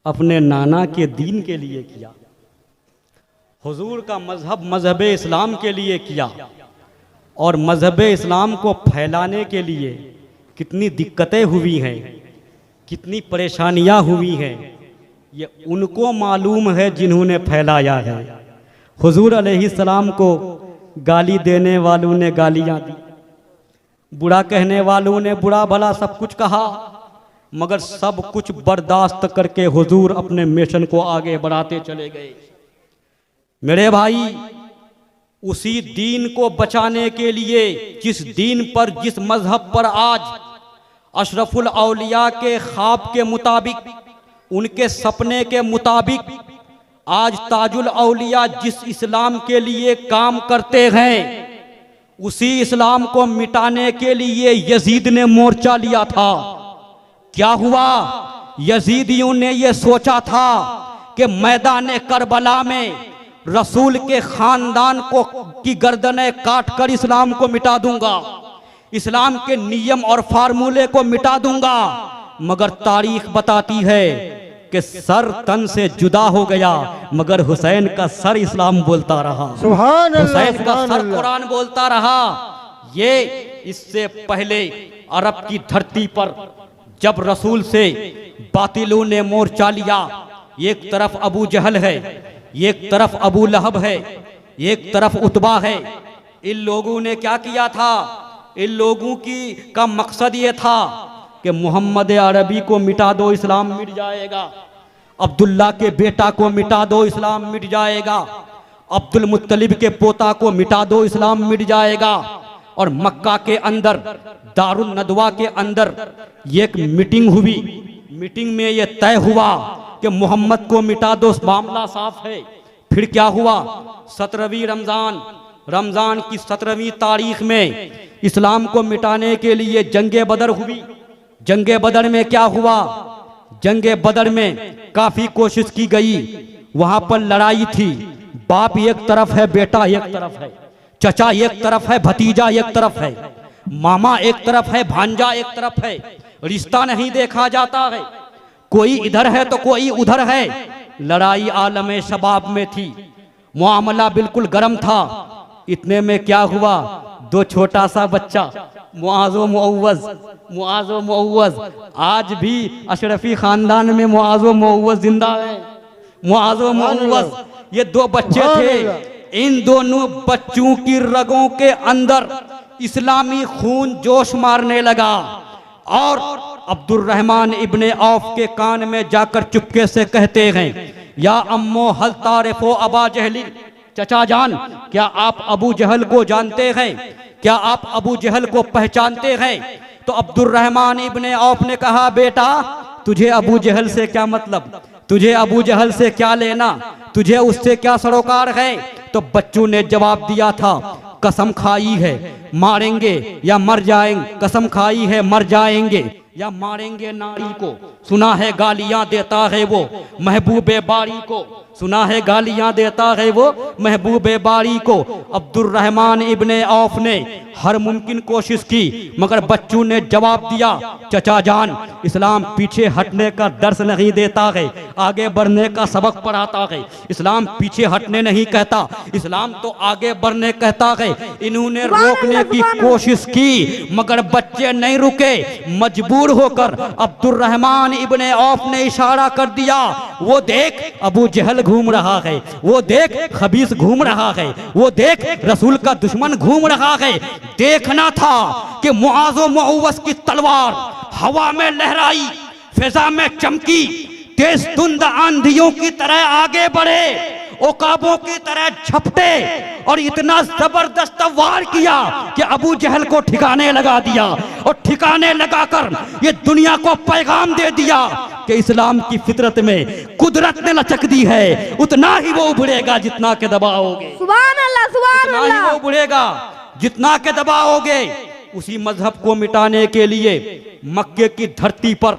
अपने नाना के दीन के लिए किया। हुजूर का मजहब मजहब इस्लाम के लिए किया और मजहब इस्लाम को फैलाने के लिए कितनी दिक्कतें हुई हैं, कितनी परेशानियां हुई हैं, ये उनको मालूम है जिन्होंने फैलाया है। हुजूर अलैहिस्सलाम को गाली देने वालों ने गालियां दी, बुरा कहने वालों ने बुरा भला सब कुछ कहा, मगर सब कुछ बर्दाश्त करके हुजूर अपने मिशन को आगे बढ़ाते चले गए। मेरे भाई, उसी दीन को बचाने के लिए, जिस दीन पर, जिस मजहब पर आज अशरफुल औलिया के ख्वाब के मुताबिक, उनके सपने के मुताबिक आज ताजुल औलिया जिस इस्लाम के लिए काम करते हैं, उसी इस्लाम को मिटाने के लिए यजीद ने मोर्चा लिया था। क्या हुआ? यजीदियों ने यह सोचा था कि मैदान करबला में रसूल के खानदान को की गर्दनें काट कर इस्लाम को मिटा दूंगा, इस्लाम के नियम और फार्मूले को मिटा दूंगा। मगर तारीख बताती है कि सर तन से जुदा हो गया, मगर हुसैन का सर इस्लाम बोलता रहा, सुभान अल्लाह, हुसैन का सुभान सर अल्लाह। कुरान बोलता रहा। ये इससे पहले अरब की धरती पर जब रसूल से बातिलों ने मोर्चा लिया, एक तरफ अबू जहल है, एक तरफ अबू लहब है, एक तरफ उतबा है। इन लोगों ने क्या किया था? इन लोगों का मकसद ये था कि मोहम्मद अरबी को मिटा दो, इस्लाम मिट जाएगा। अब्दुल्ला के बेटा को मिटा दो, इस्लाम मिट जाएगा। अब्दुल मुत्तलिब के पोता को मिटा दो, इस्लाम मिट जाएगा। और मक्का के अंदर दारुल नदवा के अंदर एक मीटिंग हुई, मीटिंग में ये तय हुआ कि मोहम्मद को मिटा दो, मामला साफ है। फिर क्या हुआ? 17वीं रमजान की 17वीं तारीख में इस्लाम को मिटाने के लिए जंगे बदर हुई। जंगे बदर में क्या हुआ? जंगे बदर में काफी कोशिश की गई, वहां पर लड़ाई थी। बाप एक तरफ है, बेटा एक तरफ है, चचा एक तरफ है, भतीजा एक तरफ है, मामा एक तरफ है, भांजा एक तरफ है। रिश्ता नहीं देखा जाता है, कोई इधर है तो कोई उधर है। लड़ाई आलम शबाब में थी, मामला बिल्कुल गर्म था। इतने में क्या हुआ? दो छोटा सा बच्चा मुआज़ो मुअव्वज़, आज भी अशरफी खानदान में मुआज़ो मुअव्वज़ जिंदा है। मुआज़ो मुअव्वज़ ये दो बच्चे थे। इन दोनों बच्चों की रगों के अंदर इस्लामी खून जोश मारने लगा और अब्दुर्रहमान इब्ने औफ के कान में जाकर चुपके से कहते हैं, या अम्मो हल तारिफो अबा जहली, चचा जान क्या आप अबू जहल को जानते हैं? क्या आप अबू जहल को पहचानते हैं? तो अब्दुर्रहमान इब्ने औफ ने कहा, बेटा तुझे अबू जहल से क्या मतलब, तुझे अबू जहल से क्या लेना, तुझे उससे क्या सरोकार है? तो बच्चों ने जवाब दिया था, कसम खाई है मारेंगे या मर जाएंगे, कसम खाई है मर जाएंगे या मारेंगे नारी को। सुना है गालियां देता है वो महबूबे बारी को, सुना है गालियां देता है वो महबूबे बारी को। अब्दुर्रहमान इब्ने औफ ने हर मुमकिन कोशिश की, मगर बच्चों ने जवाब दिया, चचा जान इस्लाम पीछे हटने का दर्स नहीं देता है, आगे बढ़ने का सबक पढ़ाता है। इस्लाम पीछे हटने नहीं कहता, इस्लाम तो आगे बढ़ने कहता है। इन्होंने रोकने की कोशिश की मगर बच्चे नहीं रुके। मजबूर होकर अब्दुर्रहमान इब्ने औफ ने इशारा कर दिया, वो देख अबू जहल घूम रहा है, वो देख खबीस घूम रहा है, वो देख रसूल का दुश्मन घूम रहा है। देखना था कि मुआज़ो मुअव्वज़ की तलवार हवा में लहराई, फिजा में चमकी, तेज धुंध आंधियों की तरह आगे बढ़े, ओकाबों की तरह झपटे और इतना जबरदस्त वार किया कि अबू जहल को ठिकाने लगा दिया और ठिकाने लगाकर ये दुनिया को पैगाम दे दिया कि इस्लाम की फितरत में कुदरत ने लचक दी है, उतना ही वो उभरेगा जितना के दबाओगे। सुभान अल्लाह, सुभान उतना ही अल्लाह। वो उभरेगा जितना के दबाओगे। उसी मजहब को मिटाने के लिए मक्के की धरती पर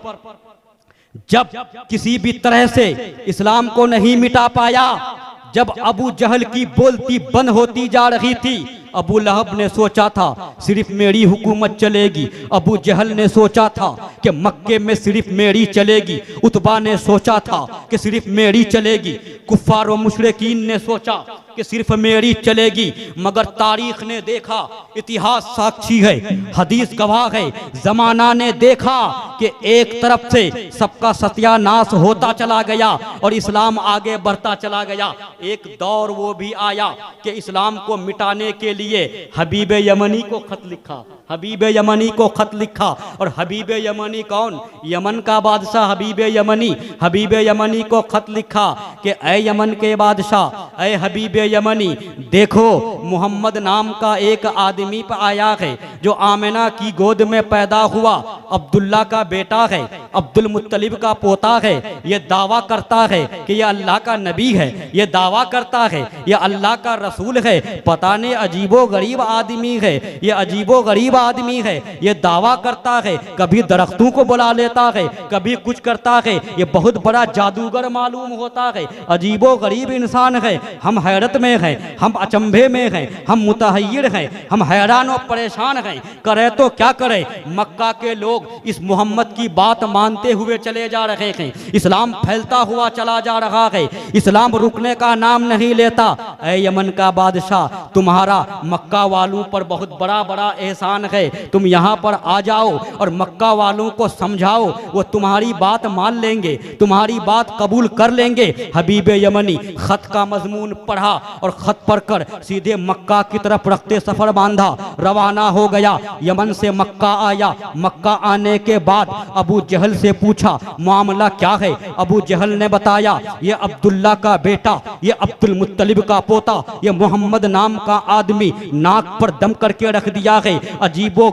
जब किसी भी तरह से इस्लाम को नहीं मिटा पाया, जब अबू जहल की बोलती बंद होती जा रही थी, अबू लहब ने सोचा था सिर्फ मेरी हुकूमत चलेगी, अबू जहल ने सोचा था कि मक्के में सिर्फ मेरी चलेगी, उतबा ने सोचा था कि सिर्फ मेरी चलेगी, कुफ्फार व मुशरिकीन ने सोचा कि सिर्फ मेरी चलेगी। मगर तारीख ने देखा, इतिहास साक्षी है, हदीस गवाह है, जमाना ने देखा कि एक तरफ से सबका सत्यानाश होता चला गया और इस्लाम आगे बढ़ता चला गया। एक दौर वो भी आया कि इस्लाम को मिटाने के लिए हबीब यमनी को खत लिखा, हबीब यमनी को खत लिखा। और हबीब यमनी कौन? यमन का बादशाह हबीब यमनी। हबीब यमनी को खत लिखा कि ऐ यमन के बादशाह, ऐ हबीब यमनी, देखो मोहम्मद नाम का एक आदमी पर आया है जो आमिना की गोद में पैदा हुआ, अब्दुल्ला का बेटा है, अब्दुल मुत्तलिब का पोता है। ये दावा करता है कि यह अल्लाह का नबी है, ये दावा करता है यह अल्लाह का रसूल है। पता नहीं अजीबो गरीब आदमी है, ये अजीबो गरीब आदमी है, ये दावा करता है, कभी दरख्तों को बुला लेता है, कभी कुछ करता है, ये बहुत बड़ा जादूगर मालूम होता है, अजीबो गरीब इंसान है। हम हैरत में हैं, हम अचंभे में हैं, हम मुतहय्यर हैं, हम हैरान और परेशान हैं। करे तो क्या करे, मक्का के लोग इस मोहम्मद की बात मानते हुए चले जा रहे हैं, इस्लाम फैलता हुआ चला जा रहा है, इस्लाम रुकने का नाम नहीं लेता। ऐ यमन का बादशाह, तुम्हारा मक्का वालों पर बहुत बड़ा बड़ा एहसान है, तुम यहाँ पर आ जाओ और मक्का वालों को समझाओ, वो तुम्हारी बात मान लेंगे, तुम्हारी बात कबूल कर लेंगे। हबीब यमनी खत का मजमून पढ़ा और खत पढ़कर सीधे मक्का की तरफ रखते सफर बांधा, रवाना हो गया। यमन से मक्का आया। मक्का आने के बाद अबू जहल जहल से पूछा मामला क्या है। अबू जहल ने बताया ये अब्दुल्ला का बेटा, ये अब्दुल मुत्तलिब का पोता, ये मोहम्मद नाम का आदमी नाक पर दम करके रख दिया है, अजीबो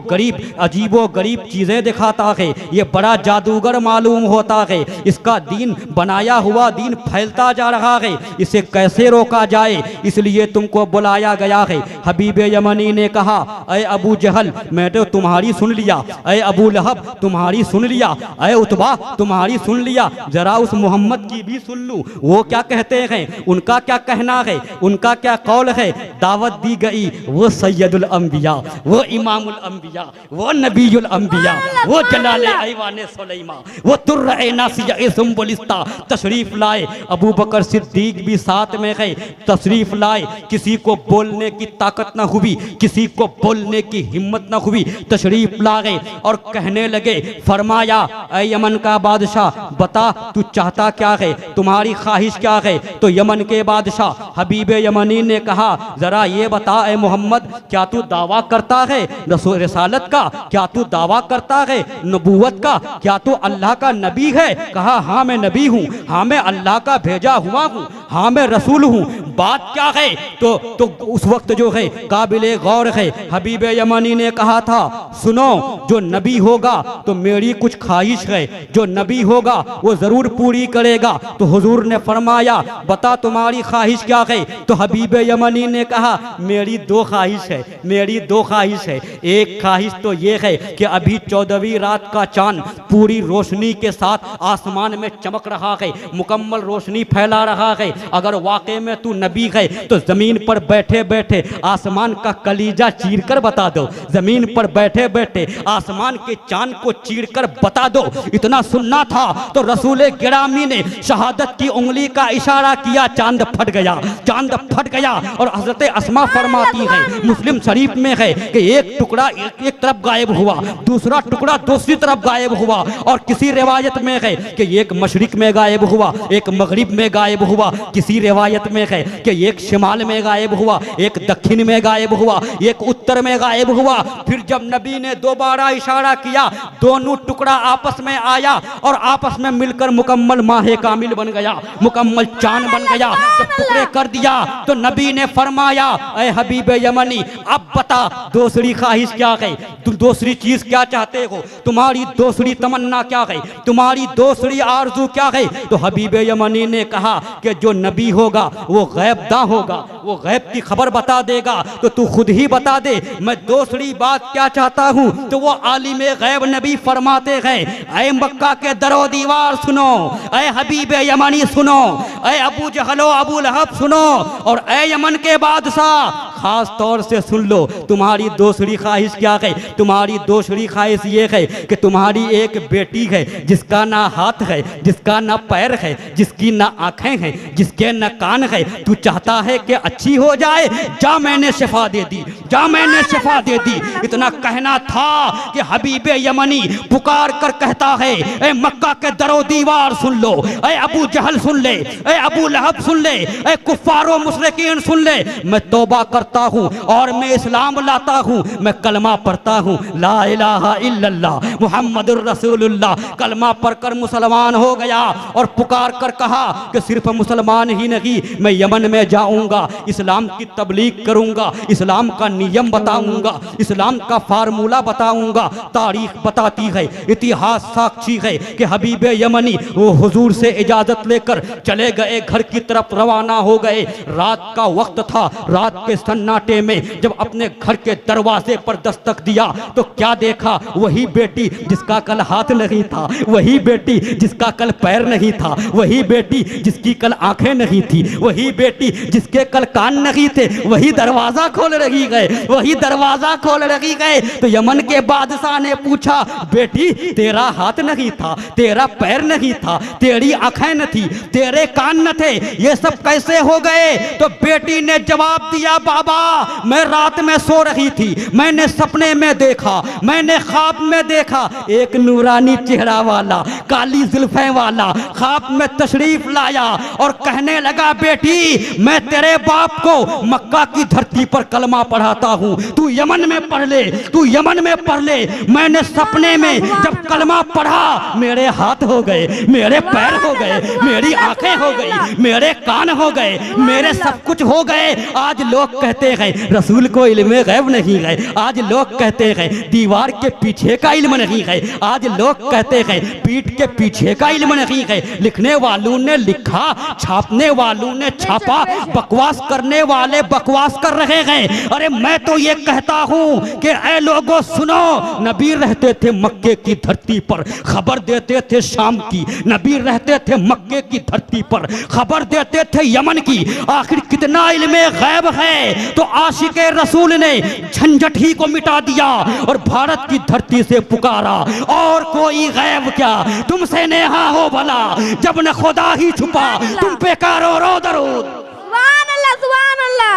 गरीब चीजें दिखाता है, ये बड़ा जादूगर मालूम होता है, इसका दीन बनाया हुआ दीन फैलता जा रहा है, इसे कैसे रोका जाए, इसलिए तुमको बुलाया गया है। हबीब यमनी ने कहा अय अबू जहल मैं तो तुम्हारी सुन लिया, अय अबू लहब तुम्हारी सुन लिया, अय उतबा तुम्हारी सुन लिया, जरा उस मोहम्मद की भी सुन लूं वो क्या कहते हैं, उनका क्या कहना है, उनका क्या कौल है। दावत दी गई वो सैयदुल अंबिया, वो इमामुल अंबिया, वो नबीयुल अंबिया, वो जलाल ऐवान सुलैमा, वो तुर्र नासिया सुंबुलिस्ता तशरीफ लाए। अबू बकर सिद्दीक भी साथ में गए, तशरीफ लाए। किसी को बोलने की ताकत ना हुई, किसी को बोलने की हिम्मत ना हुई, तशरीफ ला गए और कहने लगे, फरमाया ऐ यमन का बादशाह बता तू चाहता क्या है, तुम्हारी ख्वाहिश क्या है। तो यमन के बादशाह हबीब यमनी ने कहा जरा ये बता ऐ मोहम्मद क्या तू दावा करता है रसालत का, क्या तू दावा करता है नबूवत का, क्या तू अल्लाह का नबी है। कहा हाँ मैं नबी हूँ, हाँ मैं अल्लाह का भेजा हुआ हूँ, हाँ मैं रसूल हूँ, बात क्या है। तो उस वक्त जो है काबिले गौर है, हबीब यमनी ने कहा था सुनो जो नबी होगा तो मेरी कुछ ख्वाहिश है, जो नबी होगा वो जरूर पूरी करेगा। तो हुजूर ने फरमाया बता तुम्हारी ख्वाहिश क्या है। तो हबीब यमनी ने कहा मेरी दो ख्वाहिश है, मेरी दो ख्वाहिश है। एक ख्वाहिश तो ये है कि अभी 14वीं रात का चांद पूरी रोशनी के साथ आसमान में चमक रहा है, मुकम्मल रोशनी फैला रहा है। अगर वाकई में तू नबी है तो जमीन पर बैठे बैठे आसमान का कलीजा चीर कर बता दो, जमीन पर बैठे बैठे आसमान के चांद को चीर कर बता दो। इतना सुनना था तो रसूल गिरामी ने शहादत की उंगली का इशारा किया, चांद फट गया, चांद फट गया। और हजरत अस्मा फरमाती है मुस्लिम शरीफ में है कि एक टुकड़ा एक तरफ गायब हुआ, दूसरा टुकड़ा दूसरी तरफ गायब हुआ। और किसी रिवायत में है कि एक मशरिक में गायब हुआ, एक मगरिब में गायब हुआ, किसी रिवायत में है कि एक शिमाल में गायब हुआ, एक दक्षिण में गायब हुआ, एक उत्तर में गायब हुआ। फिर जब नबी ने दोबारा इशारा किया दोनों टुकड़ा आपस में आया और आपस में मिलकर मुकम्मल माहे कामिल बन गया, मुकम्मल चांद बन गया। तो टुकड़े कर दिया तो नबी ने फरमाया ऐ हबीब यमनी अब बता दूसरी ख्वाहिश क्या है, तुम दूसरी चीज क्या चाहते हो, तुम्हारी दूसरी तमन्ना क्या है, तुम्हारी दूसरी आरजू क्या है। तो हबीब यमनी ने कहा कि जो नबी होगा वो गैबदा होगा, वो गैब की खबर बता देगा, तो तू खुद ही बता दे मैं दूसरी बात क्या चाहता हूँ। तो वो आलिम गैब नबी फरमाते हैं ऐ मक्का के दरो दीवार सुनो, ऐ हबीब यमनी सुनो, ऐ अबू जहलो अबू लहब सुनो, और ऐ यमन के बादशाह खास तौर से सुन लो तुम्हारी दूसरी ख्वाहिश क्या है। तुम्हारी दूसरी ख्वाहिश ये है कि तुम्हारी एक बेटी है जिसका ना हाथ है, जिसका ना पैर है, जिसकी ना आंखें हैं, जिसके ना कान है। तू चाहता है कि अच्छी हो जाए, जा मैंने शिफा दे दी, जा मैंने शिफा दे दी। इतना कहना था कि हबीब यमनी पुकार कर कहता है ए मक्का के दरो दीवार सुन लो, ए अबू जहल सुन ले, ए अबू लहब सुन ले, ए कुफ्फारो मुशरिकीन सुन ले, मैं तौबा करता हूँ और मैं इस्लाम लाता हूँ, मैं कलमा पढ़ता हूँ ला इलाहा इल्लल्लाह मुहम्मदुर रसूलुल्लाह। कलमा पढ़कर मुसलमान हो गया और पुकार कर कहा कि सिर्फ मुसलमान ही नहीं मैं यमन में जाऊंगा, इस्लाम की तबलीग करूंगा, इस्लाम का नियम बताऊंगा, इस्लाम का फार्मूला बताऊंगा। तारीख बताती है, इतिहास साक्षी है कि हबीब यमनी वो हुजूर से इजाजत लेकर चले गए, घर की तरफ रवाना हो गए। रात का वक्त था, रात के सन्नाटे में जब अपने घर के दरवाजे पर दस्तक दिया तो क्या देखा, वही बेटी जिसका कल हाथ नहीं था, वही बेटी जिसका कल पैर नहीं था, वही बेटी जिसकी कल आंखें नहीं थी, वही बेटी जिसके कल कान नहीं थे, वही दरवाजा खोल रही गए, वही दरवाजा खोल रही गए। तो यमन के बादशाह ने पूछा बेटी तेरा हाथ नहीं था, तेरा पैर नहीं था, तेरी आंखें न थी, तेरे कान न थे, ये सब कैसे हो गए। तो बेटी ने जवाब दिया बाबा बाबा मैं रात में सो रही थी, मैंने सपने में देखा, मैंने ख्वाब में देखा एक नूरानी चेहरा वाला, काली जुल्फें वाला ख्वाब में तशरीफ लाया और कहने लगा बेटी मैं तेरे बाप को मक्का की धरती पर कलमा पढ़ाता हूँ, तू यमन में पढ़ ले, तू यमन में पढ़ ले। मैंने सपने में जब कलमा पढ़ा मेरे हाथ हो गए, मेरे पैर हो गए, मेरी आंखें हो गई, मेरे कान हो गए, मेरे सब कुछ हो गए। आज लोग कहते हैं रसूल को इल्म गैब नहीं है, आज लोग कहते हैं दीवार के पीछे का इल्म नहीं है, आज लोग कहते हैं पीठ के पीछे का इल्म नहीं है। लिखने वालों ने लिखा, छापने वालों ने छापा, बकवास करने वाले बकवास कर रहे हैं। अरे मैं तो ये कहता हूँ कि ऐ लोगों सुनो, नबी रहते थे मक्के की धरती पर, खबर देते थे शाम की, नबी रहते थे मक्के की धरती पर, खबर देते थे यमन की। आखिर कितना इल्मे गैब है, तो आशिके रसूल ने झंझट ही को मिटा दिया और भारत की धरती से पुकारा और कोई गैब क्या, तुमसे नेहा हो भला जब न खुदा ही छुपा तुम पे कारो रो दरूद। सुभान अल्लाह, सुभान अल्लाह,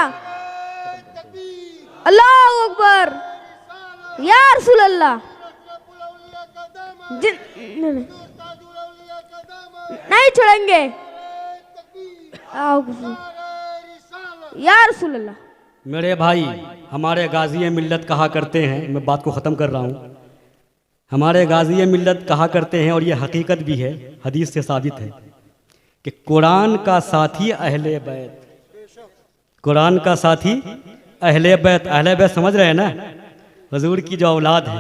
अल्लाहू अकबर, या रसूल अल्लाह। नहीं छोड़ेंगे या रसूल अल्लाह। मेरे भाई हमारे गाजी मिल्लत कहा करते हैं, मैं बात को ख़त्म कर रहा हूँ, हमारे गाजी मिल्लत कहा करते हैं और ये हकीकत भी है, हदीस से साबित है कि कुरान का साथी अहले बैत, कुरान का साथी अहले बैत। अहले बैत समझ रहे हैं ना, हुजूर की जो औलाद है,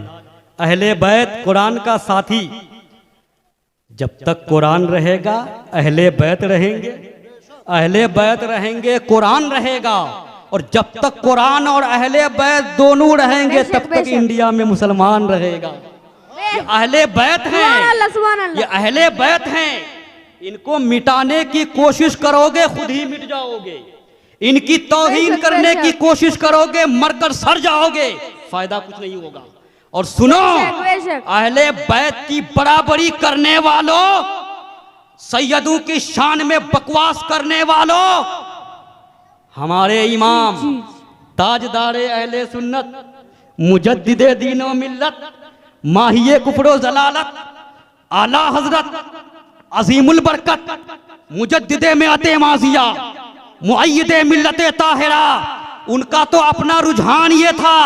अहले बैत कुरान का साथी। जब तक कुरान रहेगा अहले बैत रहेंगे, अहले बैत रहेंगे कुरान रहेगा, और जब तक कुरान और अहले बैत दोनों रहेंगे तब तक इंडिया में मुसलमान रहेगा। ये अहले बैत हैं, सुभान अल्लाह, ये अहले बैत हैं, इनको मिटाने की कोशिश करोगे खुद ही मिट जाओगे, इनकी तौहीन करने की कोशिश करोगे मरकर सड़ जाओगे, फायदा कुछ नहीं होगा। और सुनो, अहले बैत की बराबरी करने वालों, सैयदों की शान में बकवास करने वालों, हमारे इमाम ताजदारे अहले सुन्नत, मुजद्दिदे दीनो मिल्लत, माहिए कुफरो जलालत, आला हजरत अजीमुल बरकत, मुजद्दिदे मिअते माजिया, मुअय्यिदे मिल्लते ताहिरा, उनका तो अपना रुझान ये था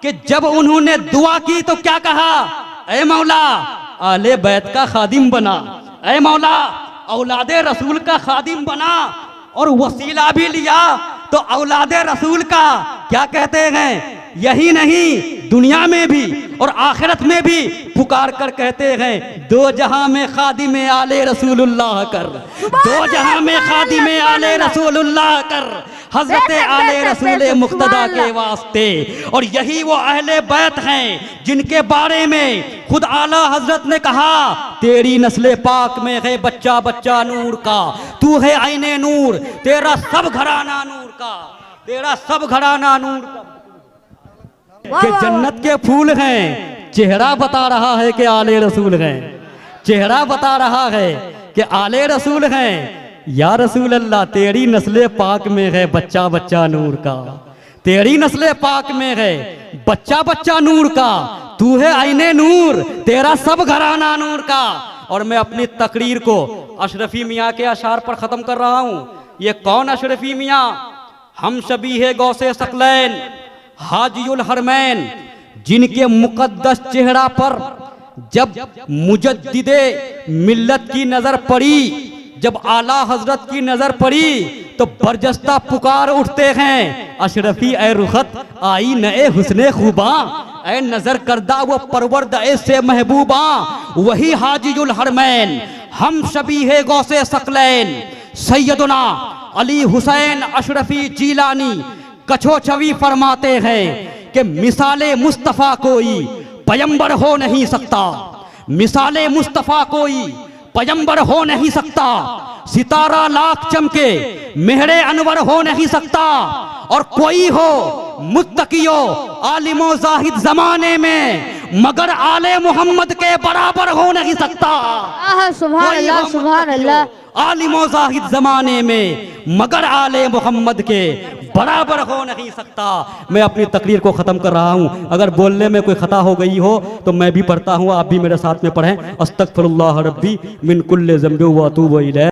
कि जब उन्होंने दुआ की तो क्या कहा, ऐ मौला आले बैत का खादिम बना, ऐ मौला औलादे रसूल का खादिम बना, और वसीला भी लिया तो औलादे रसूल का क्या कहते हैं, यही नहीं दुनिया में भी और आखिरत में भी पुकार कर कहते हैं दो जहां में खादिम आले रसूलुल्लाह कर, दो जहां में खादिम आले रसूलुल्लाह कर, हजरत आले रसूल मुक्तदा के वास्ते। और यही वो अहले बैत हैं जिनके बारे में खुद आला हजरत ने कहा तेरी नस्ले पाक में है बच्चा बच्चा नूर का, तू है आईने नूर, तेरा सब घराना नूर का, तेरा सब घराना नूर का। कि जन्नत के फूल हैं, चेहरा बता रहा है कि आले रसूल हैं, चेहरा बता रहा है कि आले रसूल हैं। या रसूल अल्लाह तेरी नस्ले पाक में है बच्चा बच्चा नूर का, तेरी नस्ले पाक में है बच्चा बच्चा नूर का, तू है आईने नूर, तेरा सब घराना नूर का। और मैं अपनी तकरीर को अशरफी मियाँ के अशार पर ख़त्म कर रहा हूँ। ये कौन अशरफी मियाँ, हम शबीहे गौसे सकलैन हाजियुल हरमैन, जिनके मुकद्दस चेहरा पर जब मुजद्दिदे मिल्लत की नजर पड़ी, जब आला हजरत की नजर पड़ी तो बरजस्ता पुकार उठते हैं अशरफी ए रुखत आई नए हुस्ने खूबा, ए नजर करदा वो परवरद से महबूबा, वही हाजियुल हरमैन हम शबीहे गौसे सकलैन सैयदना अली हुसैन अशरफी जीलानी कछो छवि फरमाते हैं कि मिसाले मुस्तफ़ा कोई पैगंबर हो नहीं सकता, मिसाले मुस्तफ़ा कोई पैगंबर हो नहीं सकता, सितारा लाख चमके मेहरे अनवर हो नहीं सकता, और कोई हो मुत्तकियो आलिमो जाहिद जमाने में मगर आले मोहम्मद के बराबर हो नहीं सकता। सुभान कोई अल्लाह हो सुभान अल्लाह। आलिमो जाहिद जमाने में मगर आले मोहम्मद के बराबर हो नहीं सकता। मैं अपनी तकरीर को ख़त्म कर रहा हूँ। अगर बोलने में कोई ख़ता हो गई हो तो मैं भी पढ़ता हूँ, आप भी मेरे साथ में पढ़ें। अस्तगफिरुल्लाह रब्बी मिन कुल्लि ज़ंबि व अतूबु इलैह।